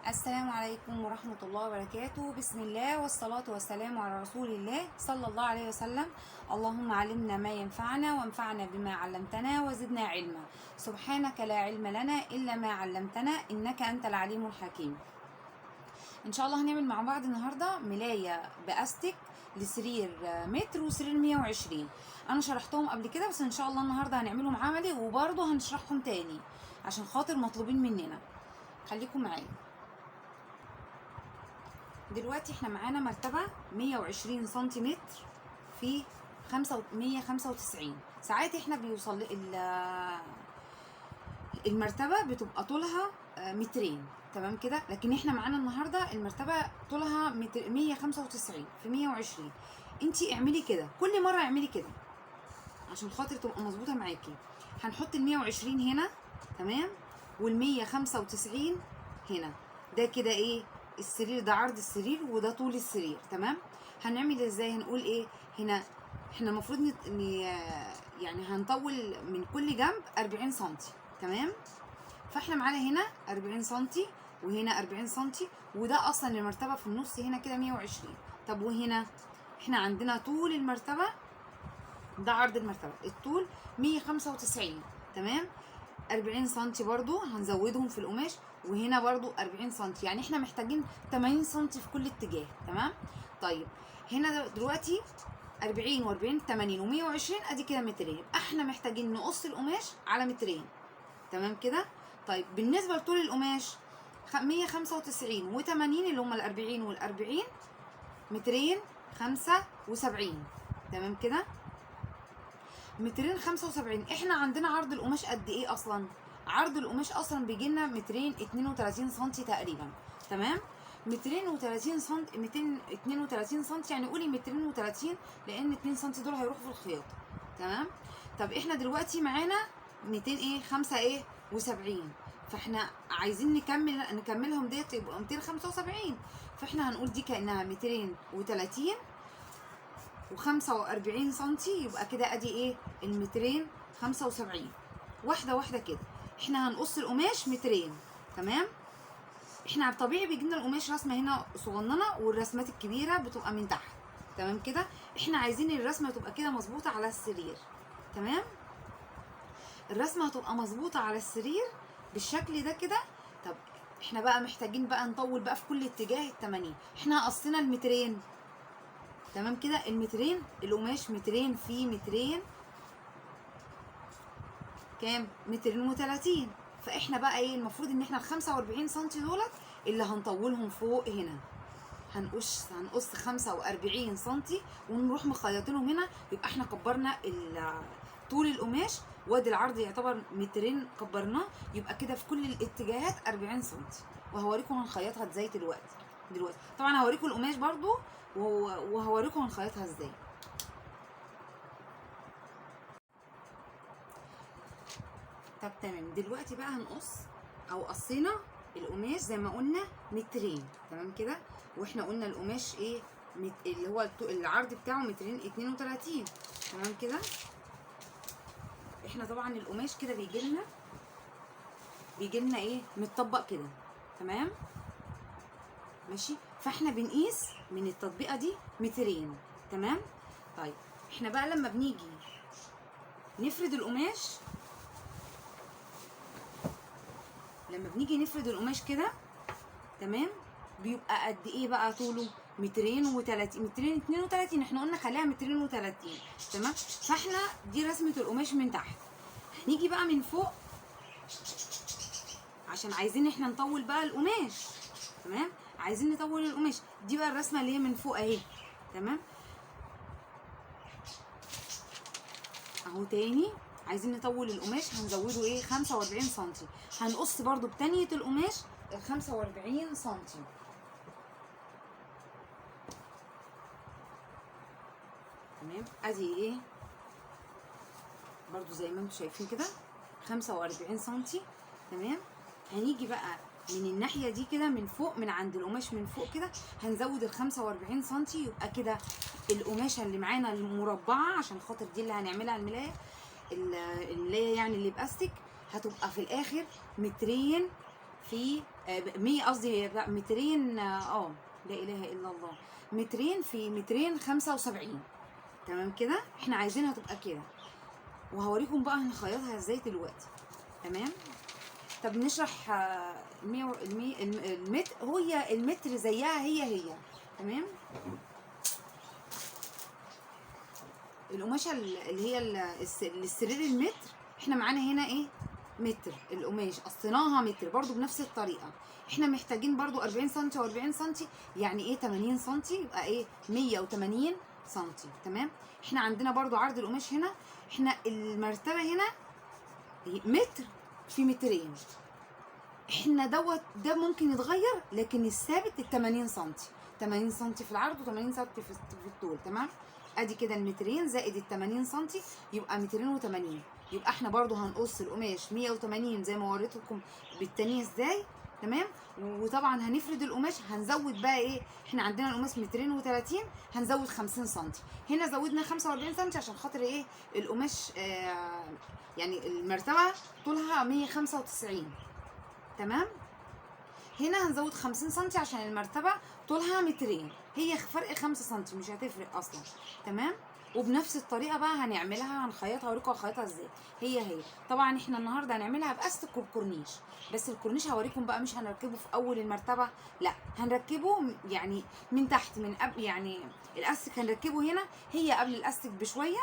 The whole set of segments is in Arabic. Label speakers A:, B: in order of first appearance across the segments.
A: السلام عليكم ورحمة الله وبركاته. بسم الله والصلاة والسلام على رسول الله صلى الله عليه وسلم. اللهم علمنا ما ينفعنا وانفعنا بما علمتنا وزدنا علما. سبحانك لا علم لنا إلا ما علمتنا إنك أنت العليم الحكيم. إن شاء الله هنعمل مع بعض النهاردة ملاية بأستك لسرير متر وسرير 120. أنا شرحتهم قبل كده، بس إن شاء الله النهاردة هنعملهم عملي وبرضه هنشرحهم تاني عشان خاطر مطلوبين مننا. خليكم معايا. دلوقتي احنا معانا مرتبة 120 سنتيمتر في 195. ساعات احنا بيوصل المرتبة بتبقى طولها مترين، تمام كده، لكن احنا معانا النهاردة المرتبة طولها 195 في 120. انتي اعملي كده كل مرة، اعملي كده عشان خاطر تبقى مظبوطة معاكي. هنحط 120 هنا، تمام، وال195 هنا. ده كده ايه؟ السرير ده عرض السرير وده طول السرير، تمام. هنعمل ازاي؟ هنقول ايه هنا؟ احنا المفروض يعني هنطول من كل جنب 40 سنتي، تمام. فاحنا معانا هنا 40 سنتي وهنا 40 سنتي، وده اصلا المرتبه في النص هنا كده 120. طب وهنا احنا عندنا طول المرتبه، ده عرض المرتبه، الطول 195، تمام. 40 سنتي برضو هنزودهم في القماش، وهنا برضو 40 سنتي، يعني احنا محتاجين 80 سنتي في كل اتجاه، تمام. طيب هنا دلوقتي 40 و40 80 و120، ادي كده مترين، يبقى احنا محتاجين نقص القماش على مترين، تمام كده. طيب بالنسبه لطول القماش 195 و80 اللي هم ال40 وال40 مترين 75، تمام كده. مترين 75. احنا عندنا عرض القماش قد ايه اصلا؟ عرض القماش اصلا بيجي لنا مترين 32 سنتي تقريبا، تمام. مترين و30 سنتي، 232 سنتي، يعني قولي مترين و30، لان 2 سنتي دول هيروحوا في الخياطه، تمام. طب احنا دلوقتي معانا 200 ايه 5 ايه و70، فاحنا عايزين نكملهم ديت يبقوا 275، فاحنا هنقول دي كانها 230 و45 سنتي، يبقى كده ادي ايه المترين 75. واحده واحده كده احنا هنقص القماش مترين، تمام. احنا على الطبيعي بيجيلنا القماش رسمه هنا صغننه، والرسمات الكبيره بتبقى من تحت، تمام كده. احنا عايزين الرسمه تبقى كده مظبوطه على السرير، تمام. الرسمه هتبقى مظبوطه على السرير بالشكل ده كده. طب احنا بقى محتاجين بقى نطول بقى في كل اتجاه ال80. احنا قصينا المترين، تمام كده. المترين القماش مترين في مترين كام؟ مترين و30. فاحنا بقى ايه المفروض؟ ان احنا ال 45 سنتي دولت اللي هنطولهم فوق هنا، هنقص 45 سنتي ونروح مخيطينهم هنا، يبقى احنا كبرنا طول القماش، وادي العرض يعتبر مترين كبرناه، يبقى كده في كل الاتجاهات 40 سنتي. وهوريكم هنخيطها ازاي دلوقتي طبعا هوريكم القماش برضو، وهوريكم هنخيطها ازاي. طب تمام، دلوقتي بقى هنقص او قصينا القماش زي ما قلنا مترين، تمام كده. واحنا قلنا القماش ايه اللي هو العرض بتاعه مترين 32، تمام كده. احنا طبعا القماش كده بيجي لنا ايه متطبق كده، تمام ماشي. فاحنا بنقيس من التطبيقه دي مترين، تمام. طيب احنا بقى لما بنيجي نفرد القماش، كده، تمام، بيبقى قد ايه بقى طوله؟ مترين و30، مترين 32، احنا قلنا خليها مترين و30، تمام. فاحنا دي رسمه القماش من تحت. هنيجي بقى من فوق عشان عايزين احنا نطول بقى القماش، تمام. عايزين نطول القماش، دي بقى الرسمه اللي هي من فوق اهي، تمام. اهو تاني عايزين نطول القماش، هنزوده ايه 45 سنتي. هنقص برضو بتانية القماش ال 45 سنتي، تمام. ادي ايه برضو زي ما انتم شايفين كده 45 سنتي، تمام. هنيجي بقى من الناحيه دي كده من فوق، من عند القماش من فوق كده، هنزود ال 45 سنتي، يبقى كده القماشه اللي معانا المربعه، عشان خاطر دي اللي هنعملها الملايه يعني اللي باستك، هتبقى في الاخر مترين في 100 قصدي 200 لا اله الا الله، مترين في 275. تمام كده، احنا عايزينها تبقى كده، وهوريكم بقى هنخيطها ازاي دلوقتي. تمام. طب نشرح المتر، هي المتر زيها هي. تمام. القماشه اللي هي السرير المتر، احنا معانا هنا ايه؟ متر القماش قصيناها متر برضو بنفس الطريقه. احنا محتاجين برضو 40 سم و40 سم، يعني ايه 80 سم، يبقى ايه 180 سم. تمام. احنا عندنا برضو عرض القماش هنا، احنا المرتبه هنا متر في مترين، احنا ده ممكن يتغير، لكن الثابت ال 80 سم، 80 سم في العرض و80 سم في الطول. تمام. ادي كده المترين زائد ال 80 سم يبقى 280. يبقى احنا برضو هنقص القماش 180 زي ما وريتكم بالتانية ازاي. تمام. وطبعا هنفرد القماش، هنزود بقى ايه، احنا عندنا القماش 230، هنزود 50 سم. هنا زودنا 45 سم عشان خاطر ايه، القماش يعني المرتبه طولها 195. تمام. هنا هنزود 50 سم عشان المرتبه طولها مترين، هي فرق 5 سم مش هتفرق اصلا. تمام. وبنفس الطريقه بقى هنعملها، هنخيطها، هوريكم هخيطها ازاي. هي طبعا احنا النهارده هنعملها باستك وبكورنيش، بس الكورنيش هوريكم بقى مش هنركبه في اول المرتبه، لا هنركبه يعني من تحت، من قبل، يعني الاستك هنركبه هنا، هي قبل الاستك بشويه،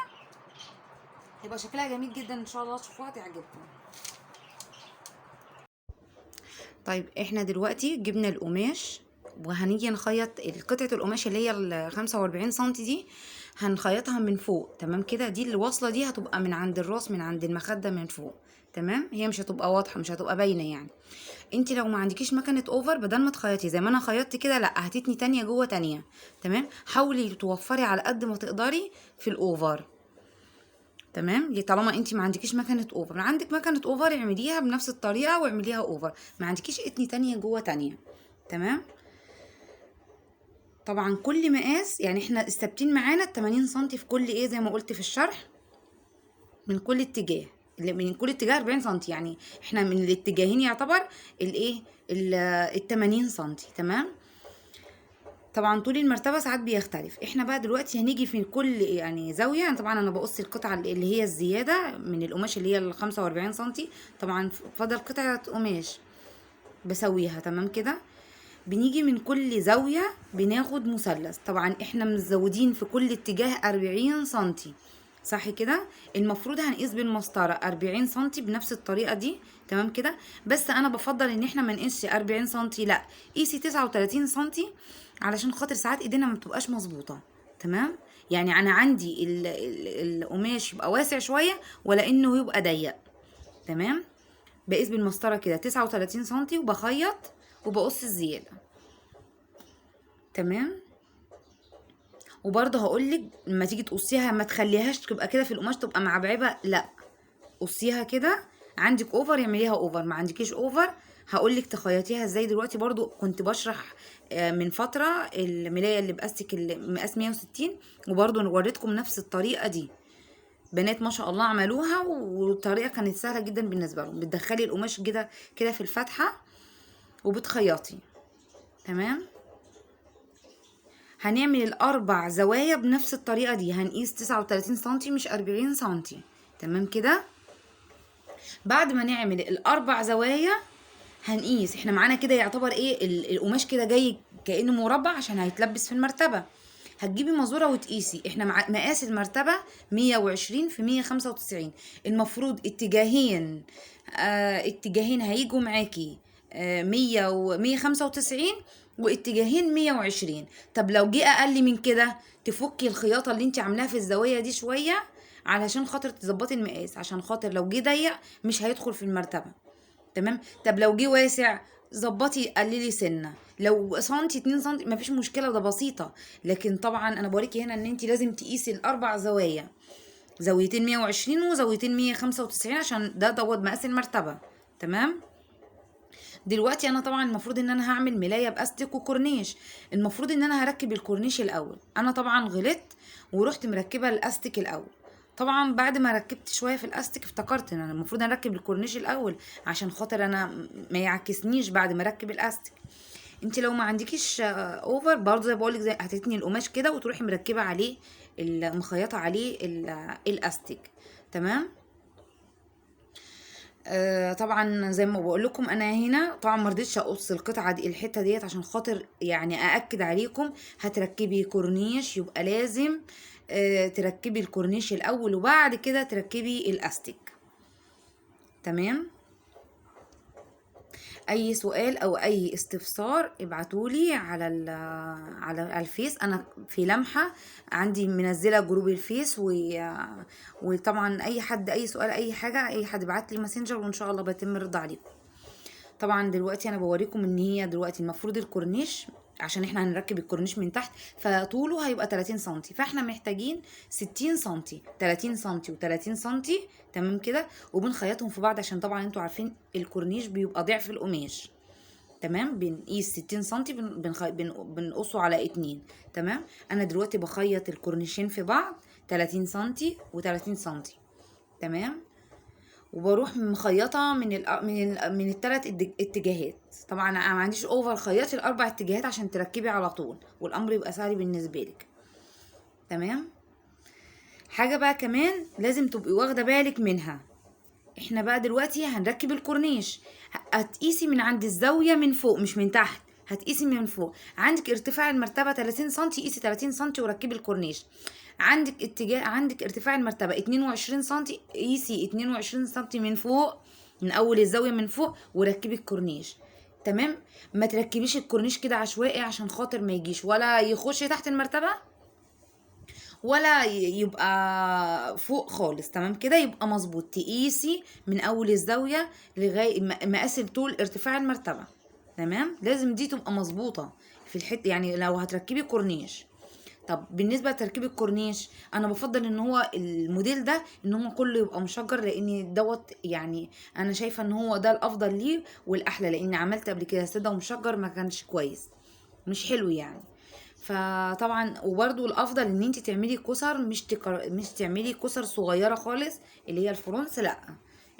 A: هيبقى شكلها جميل جدا ان شاء الله، تشوفوها تعجبكم. طيب احنا دلوقتي جبنا القماش، وهنيجي نخيط قطعة القماش اللي هي ال 45 سم دي، هنخيطها من فوق. تمام كده، دي الوصلة دي هتبقى من عند الراس، من عند المخدة من فوق. تمام. هي مش هتبقى واضحة، مش هتبقى باينة يعني. انت لو ما عندكيش مكنة اوفر، بدل ما تخيطي زي ما انا خيطت كده، لا هتتني تانية جوه تانية. تمام. حاولي توفري على قد ما تقدري في الاوفر. تمام. طالما انت ما عندكيش مكنه اوفر، عندك مكنه اوفر اعمليها بنفس الطريقه واعمليها اوفر، ما عندكيش اتني تانية جوه تانية. تمام. طبعا كل مقاس، يعني احنا الثابتين معانا ال 80 سم في كل ايه، زي ما قلت في الشرح، من كل اتجاه، من كل اتجاه 40 سم، يعني احنا من الاتجاهين يعتبر الايه ال 80 سم. تمام. طبعا طول المرتبه ساعات بيختلف. احنا بقى دلوقتي هنيجي في كل يعني زاويه، يعني طبعا انا بقص القطعه اللي هي الزياده من القماش اللي هي ال 45 سم، طبعا فضل قطعه قماش بسويها. تمام كده. بنيجي من كل زاويه بناخد مثلث، طبعا احنا مزودين في كل اتجاه 40 سم، صح كده. المفروض هنقيس بالمسطره 40 سم بنفس الطريقه دي. تمام كده. بس انا بفضل ان احنا ما نقيسش 40 سم، لا قيسي 39 سم، علشان خاطر ساعات ايدينا ما بتبقاش مظبوطه. تمام. يعني انا عندي القماش يبقى واسع شويه، ولا انه يبقى ضيق. تمام. بقيس بالمسطره كده 39 سم، وبخيط وبقص الزياده. تمام. وبرضه هقولك لما تيجي تقصيها ما تخليهاش تبقى كده في القماش تبقى معبعبه، لا قصيها كده. عندك اوفر اعمليها اوفر، ما عندكيش اوفر هقولك تخيطيها ازاي. دلوقتي برضو كنت بشرح من فتره الملايه اللي باستك المقاس 160، وبرضو وريتكم نفس الطريقه دي، بنات ما شاء الله عملوها، والطريقه كانت سهله جدا بالنسبه لهم. بتدخلي القماش كده كده في الفتحه وبتخيطي. تمام. هنعمل الاربع زوايا بنفس الطريقه دي، هنقيس 39 سم مش 40 سم. تمام كده. بعد ما نعمل الاربع زوايا هنقيس، احنا معانا كده يعتبر ايه القماش كده جاي كأنه مربع عشان هيتلبس في المرتبه. هتجيبي مزوره وتقيسي، احنا مقاس المرتبه 120 في 195، المفروض اتجاهين اتجاهين هيجوا معاكي 100 و 195، واتجاهين 120. طب لو جه اقل من كده تفكي الخياطه اللي انت عاملاها في الزوايا دي شويه، علشان خاطر تظبطي المقاس، عشان خاطر لو جه ضيق مش هيدخل في المرتبه. تمام. طب لو جه واسع ظبطي قللي سنه، لو سنتي 2 سنتي مفيش مشكله، ده بسيطه. لكن طبعا انا بوريكي هنا ان انت لازم تقيسي الاربع زوايا، زاويتين 120 وزاويتين 195، عشان ده دوت مقاس المرتبه. تمام. دلوقتي انا طبعا المفروض ان انا هعمل ملايه باستك وكورنيش، المفروض ان انا هركب الكورنيش الاول. انا طبعا غلطت ورحت مركبه الاستك الاول، طبعا بعد ما ركبت شويه في الاستيك افتكرت ان انا المفروض اركب الكورنيش الاول عشان خاطر انا ما يعكسنيش بعد ما اركب الاستيك. انت لو ما عندكيش اوفر برضه زي بقولك، زي هتتني القماش كده وتروحي مركبه عليه مخيطه عليه الاستيك. تمام. طبعا زي ما بقول لكم انا هنا طبعا ما رضيتش اقص القطعه دي الحته ديت عشان خاطر يعني ااكد عليكم. هتركبي كورنيش يبقى لازم تركبي الكورنيش الاول وبعد كده تركبي الاستيك. تمام. اي سؤال او اي استفسار ابعتولي على الفيس. انا في لمحة عندي منزلة جروب الفيس وطبعا اي حد اي سؤال اي حاجة اي حد ابعت لي ماسنجر وان شاء الله بتم الرد عليكم. طبعا دلوقتي انا بوريكم ان هي دلوقتي المفروض الكورنيش عشان احنا هنركب الكورنيش من تحت فطوله هيبقى 30 سنتي، فاحنا محتاجين 60 سنتي، 30 سنتي و30 سنتي. تمام كده. وبنخيطهم في بعض عشان طبعا انتوا عارفين الكورنيش بيبقى ضعف القماش. تمام. بنقيس 60 سنتي بنقصه على 2. تمام. انا دلوقتي بخيط الكورنيشين في بعض 30 سنتي و30 سنتي. تمام. وبروح مخيطه من الثلاث اتجاهات. طبعا انا ما عنديش اوفر، خيطي الاربع اتجاهات عشان تركبي على طول والامر يبقى سهل بالنسبه لك. تمام. حاجه بقى كمان لازم تبقي واخده بالك منها. احنا بقى دلوقتي هنركب الكورنيش، هتقيسي من عند الزاويه من فوق مش من تحت، هتقيسي من فوق. عندك ارتفاع المرتبه 30 سم قيسي 30 سم وركبي الكورنيش. عندك ارتفاع المرتبه 22 سم قيسي 22 سم من فوق، من اول الزاويه من فوق وركبي الكورنيش. تمام. ما تركبيش الكورنيش كده عشوائي عشان خاطر ما يجيش ولا يخش تحت المرتبه ولا يبقى فوق خالص. تمام كده. يبقى مظبوط. تقيسي من اول الزاويه لغايه مقاس طول ارتفاع المرتبه. تمام. لازم دي تبقى مظبوطه في الحته، يعني لو هتركبي كورنيش. طب بالنسبه لتركيب الكورنيش انا بفضل ان هو الموديل ده ان هو كله يبقى مشجر، لان دوت يعني انا شايفه ان هو ده الافضل ليه والاحلى، لان عملت قبل كده ساده ومشجر ما كانش كويس، مش حلو يعني. فطبعا وبرده الافضل ان انت تعملي كسر، مش تعملي كسر صغيره خالص اللي هي الفرونس، لا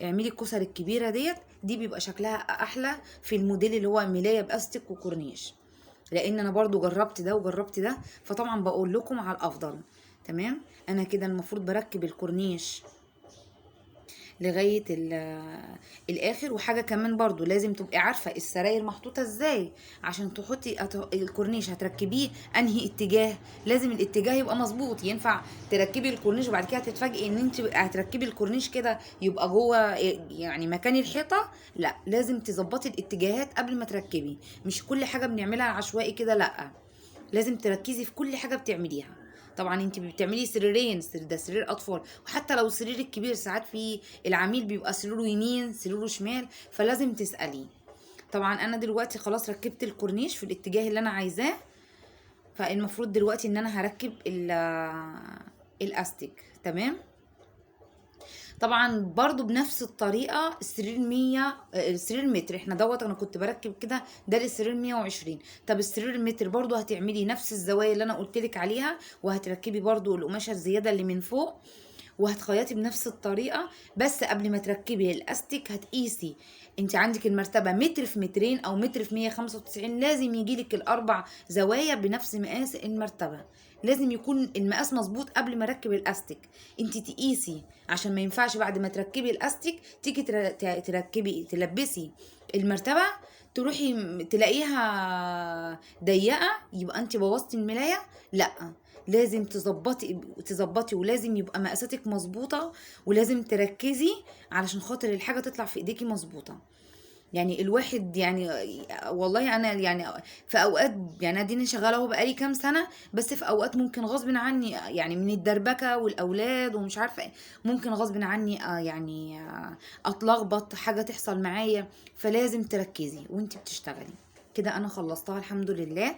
A: اعملي الكسر الكبيره دي بيبقى شكلها احلى في الموديل اللي هو ملايه باستيك وكورنيش، لان انا برضو جربت ده وجربت ده فطبعا بقول لكم على الافضل. تمام. انا كده المفروض بركب الكورنيش لغايه الاخر. وحاجه كمان برضو لازم تبقي عارفه السراير محطوطه ازاي عشان تحطي الكورنيش هتركبيه انهي اتجاه. لازم الاتجاه يبقى مظبوط. ينفع تركبي الكورنيش وبعد كده تتفاجئي ان انت هتركبي الكورنيش كده يبقى جوه يعني مكان الحيطه؟ لا، لازم تظبطي الاتجاهات قبل ما تركبي. مش كل حاجه بنعملها عشوائي كده، لا لازم تركزي في كل حاجه بتعمليها. طبعا انت بتعملي سريرين، ده سرير اطفال، وحتى لو السرير الكبير ساعات في العميل بيبقى سريره يمين سريره شمال، فلازم تسألي. طبعا انا دلوقتي خلاص ركبت الكورنيش في الاتجاه اللي انا عايزاه، فالمفروض دلوقتي ان انا هركب الاستيك. تمام. طبعا برضو بنفس الطريقه السرير 100 السرير متر احنا دوت انا كنت بركب كده ده للسرير 120. طب السرير متر برضو هتعملي نفس الزوايا اللي انا قلتلك عليها وهتركبي برضو القماشه الزياده اللي من فوق وهتخيطي بنفس الطريقه. بس قبل ما تركبي الاستيك هتقيسي انت عندك المرتبه متر في مترين او متر في 195، لازم يجيلك الاربع زوايا بنفس مقاس المرتبه. لازم يكون المقاس مظبوط قبل ما اركب الاستيك. انت تقيسي عشان ما ينفعش بعد ما تركبي الاستيك تيجي تلبسي المرتبه تروحي تلاقيها ضيقه يبقى انت بوظتي الملايه. لا، لازم تظبطي ولازم يبقى مقاساتك مظبوطه ولازم تركزي علشان خاطر الحاجه تطلع في ايديكي مظبوطه. يعني الواحد يعني والله انا يعني في اوقات يعني اديني شغاله اهو بقالي كام سنه، بس في اوقات ممكن غصب عني يعني من الدربكه والاولاد ومش عارفه ممكن غصب عني يعني اتلخبط حاجه تحصل معايا. فلازم تركزي وانت بتشتغلي كده. انا خلصتها الحمد لله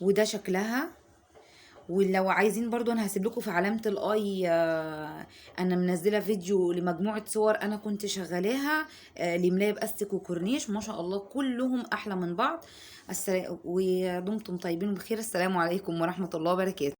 A: وده شكلها. ولو عايزين برضو انا هسيب لكم في علامه الاي انا منزله فيديو لمجموعه صور انا كنت شغالاها لملايه باستيك وكورنيش، ما شاء الله كلهم احلى من بعض. ودمتم طيبين وبخير. السلام عليكم ورحمه الله وبركاته.